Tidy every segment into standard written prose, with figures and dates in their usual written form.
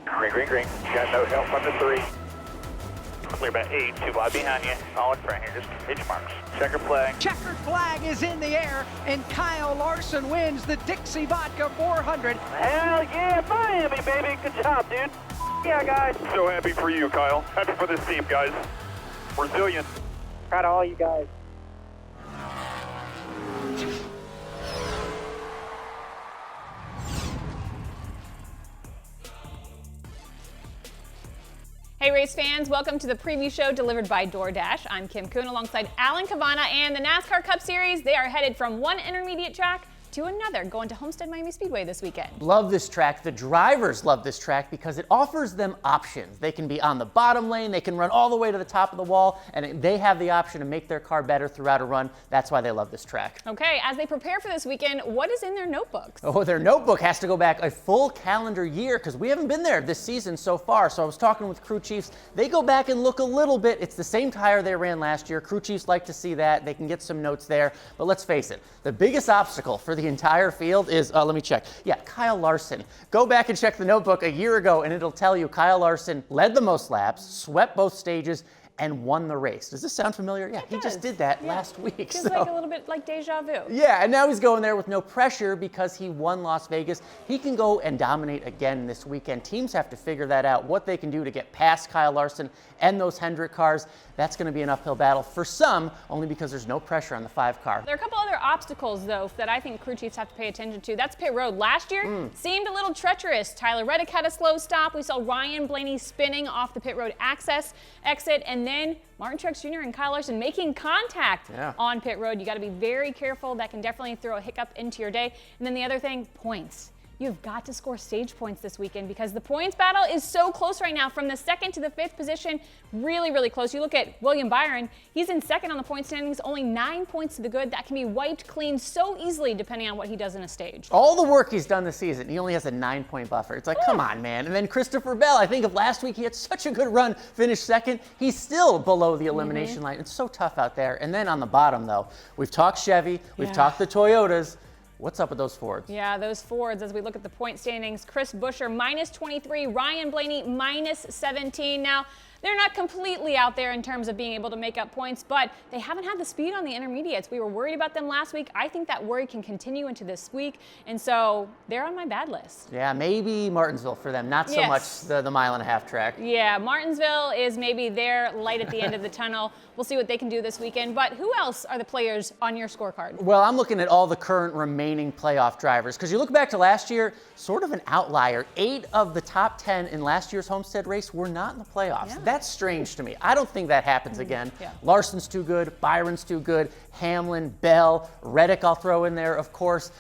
Green, green, green. Got no help on the 3. Clear about 8, 2 wide behind you. All in front here, just pitch marks. Checker flag. Checkered flag is in the air, and Kyle Larson wins the Dixie Vodka 400. Hell yeah, Miami, baby. Good job, dude. Yeah, guys. So happy for you, Kyle. Happy for this team, guys. Resilient. Proud of all you guys. Hey race fans, welcome to the preview show delivered by DoorDash. I'm Kim Coon alongside Alan Cavanna, and the NASCAR Cup Series, they are headed from one intermediate track to another, going to Homestead-Miami Speedway this weekend. Love this track. The drivers love this track because it offers them options. They can be on the bottom lane, they can run all the way to the top of the wall, and they have the option to make their car better throughout a run. That's why they love this track. Okay, as they prepare for this weekend, what is in their notebooks? Oh, their notebook has to go back a full calendar year because we haven't been there this season so far. So I was talking with crew chiefs. They go back and look a little bit. It's the same tire they ran last year. Crew chiefs like to see that. They can get some notes there. But let's face it, the biggest obstacle for the entire field is, let me check. Yeah, Kyle Larson. Go back and check the notebook a year ago and it'll tell you Kyle Larson led the most laps, swept both stages, and won the race. Does this sound familiar? Yeah, he just did that last week. Feels like a little bit like deja vu. Yeah, and now he's going there with no pressure because he won Las Vegas. He can go and dominate again this weekend. Teams have to figure that out, what they can do to get past Kyle Larson and those Hendrick cars. That's going to be an uphill battle for some, only because there's no pressure on the 5 car. There are a couple other obstacles, though, that I think crew chiefs have to pay attention to. That's pit road. Last year seemed a little treacherous. Tyler Reddick had a slow stop. We saw Ryan Blaney spinning off the pit road exit, and then Martin Truex Jr. and Kyle Larson making contact on pit road. You got to be very careful. That can definitely throw a hiccup into your day. And then the other thing, points. You've got to score stage points this weekend because the points battle is so close right now. From the 2nd to the 5th position, really, really close. You look at William Byron, he's in 2nd on the point standings, only 9 points to the good. That can be wiped clean so easily depending on what he does in a stage. All the work he's done this season, he only has a 9-point buffer. It's like, come on, man. And then Christopher Bell, I think of last week, he had such a good run, finished 2nd. He's still below the elimination line. It's so tough out there. And then on the bottom, though, we've talked Chevy, we've talked the Toyotas. What's up with those Fords? Yeah, those Fords, as we look at the point standings, Chris Buescher minus 23, Ryan Blaney minus 17. Now, they're not completely out there in terms of being able to make up points, but they haven't had the speed on the intermediates. We were worried about them last week. I think that worry can continue into this week, and so they're on my bad list. Yeah, maybe Martinsville for them, not so much the 1.5-mile track. Yeah, Martinsville is maybe their light at the end of the tunnel. We'll see what they can do this weekend, but who else are the players on your scorecard? Well, I'm looking at all the current remaining playoff drivers, because you look back to last year, sort of an outlier. 8 of the top 10 in last year's Homestead race were not in the playoffs. Yeah. That's strange to me. I don't think that happens again. Larson's too good, Byron's too good, Hamlin, Bell, Reddick I'll throw in there, of course.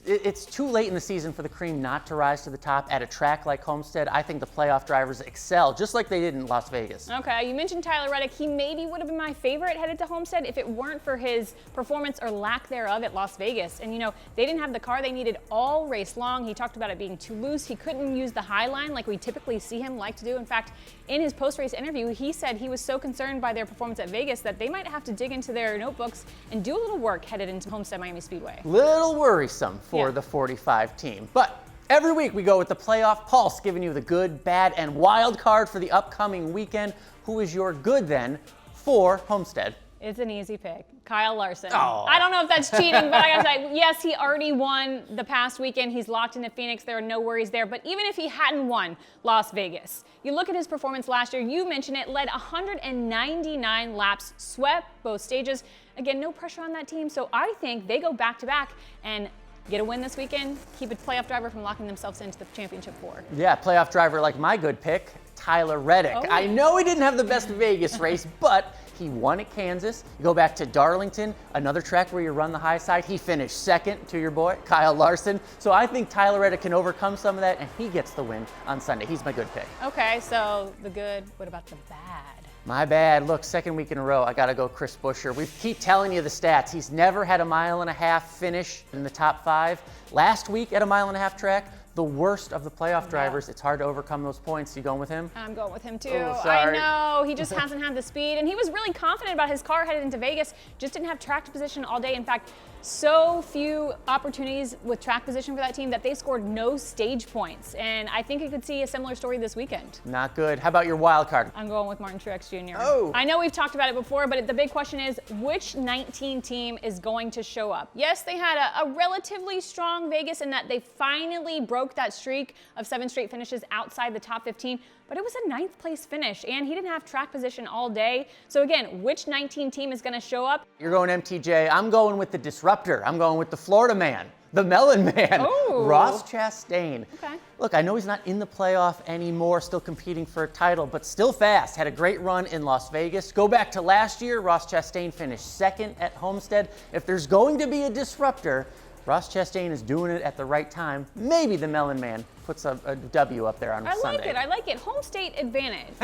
It's too late in the season for the cream not to rise to the top at a track like Homestead. I think the playoff drivers excel, just like they did in Las Vegas. Okay, you mentioned Tyler Reddick. He maybe would have been my favorite headed to Homestead if it weren't for his performance or lack thereof at Las Vegas. And, you know, they didn't have the car they needed all race long. He talked about it being too loose. He couldn't use the high line like we typically see him like to do. In fact, in his post-race interview, he said he was so concerned by their performance at Vegas that they might have to dig into their notebooks and do a little work headed into Homestead-Miami Speedway. Little worrisome for the 45 team. But every week we go with the Playoff Pulse, giving you the good, bad, and wild card for the upcoming weekend. Who is your good then for Homestead? It's an easy pick. Kyle Larson. Oh. I don't know if that's cheating, but I gotta say, yes, he already won the past weekend. He's locked into Phoenix. There are no worries there. But even if he hadn't won Las Vegas, you look at his performance last year, you mentioned it, led 199 laps, swept both stages. Again, no pressure on that team. So I think they go back-to-back and get a win this weekend, keep a playoff driver from locking themselves into the championship 4. Yeah, playoff driver like my good pick, Tyler Reddick. Oh. I know he didn't have the best Vegas race, but he won at Kansas. You go back to Darlington, another track where you run the high side. He finished 2nd to your boy, Kyle Larson. So I think Tyler Reddick can overcome some of that, and he gets the win on Sunday. He's my good pick. Okay, so the good. What about the bad? My bad. Look, 2nd week in a row, I got to go Chris Buescher. We keep telling you the stats. He's never had a 1.5-mile finish in the top 5. Last week at a 1.5-mile track, the worst of the playoff drivers. It's hard to overcome those points. You going with him? I'm going with him too. Oh, I sorry. know, he just hasn't had the speed, and he was really confident about his car headed into Vegas, just didn't have track position all day. In fact, so few opportunities with track position for that team that they scored no stage points, and I think you could see a similar story this weekend. Not good. How about your wild card? I'm going with Martin Truex Jr. Oh. I know we've talked about it before, but the big question is which 19 team is going to show up? Yes, they had a relatively strong Vegas in that they finally broke that streak of 7 straight finishes outside the top 15, but it was a 9th place finish, and he didn't have track position all day. So again, which 19 team is going to show up? You're going MTJ. I'm going with the disruptor. I'm going with the Florida man, the Melon Man, Ooh. Ross Chastain. Okay. Look, I know he's not in the playoff anymore, still competing for a title, but still fast. Had a great run in Las Vegas. Go back to last year, Ross Chastain finished 2nd at Homestead. If there's going to be a disruptor, Ross Chastain is doing it at the right time. Maybe the Melon Man puts a W up there on Sunday. I like it. Home state advantage.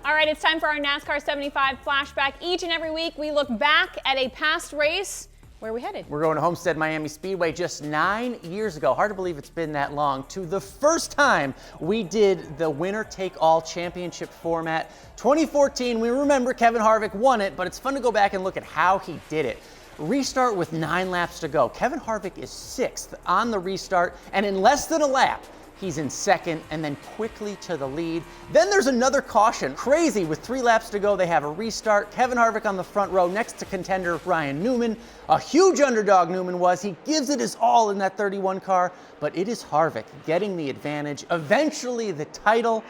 All right, it's time for our NASCAR 75 flashback. Each and every week, we look back at a past race. Where are we headed? We're going to Homestead-Miami Speedway just 9 years ago. Hard to believe it's been that long. To the first time we did the winner-take-all championship format. 2014, we remember Kevin Harvick won it, but it's fun to go back and look at how he did it. Restart with 9 laps to go. Kevin Harvick is 6th on the restart, and in less than a lap, he's in 2nd and then quickly to the lead. Then there's another caution. Crazy, with 3 laps to go, they have a restart. Kevin Harvick on the front row next to contender Ryan Newman. A huge underdog Newman was. He gives it his all in that 31 car, but it is Harvick getting the advantage. Eventually the title.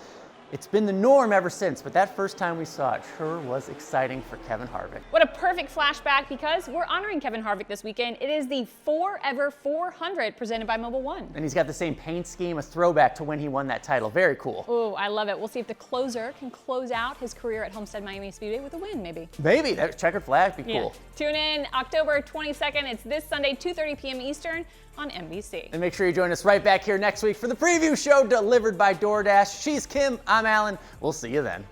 It's been the norm ever since, but that first time we saw it sure was exciting for Kevin Harvick. What a perfect flashback, because we're honoring Kevin Harvick this weekend. It is the Forever 400 presented by Mobil 1. And he's got the same paint scheme, a throwback to when he won that title. Very cool. Ooh, I love it. We'll see if the closer can close out his career at Homestead-Miami Speedway with a win, maybe. Maybe. That checkered flag would be cool. Tune in October 22nd. It's this Sunday, 2:30 p.m. Eastern on NBC. And make sure you join us right back here next week for the preview show delivered by DoorDash. She's Kim, I'm Alan. We'll see you then.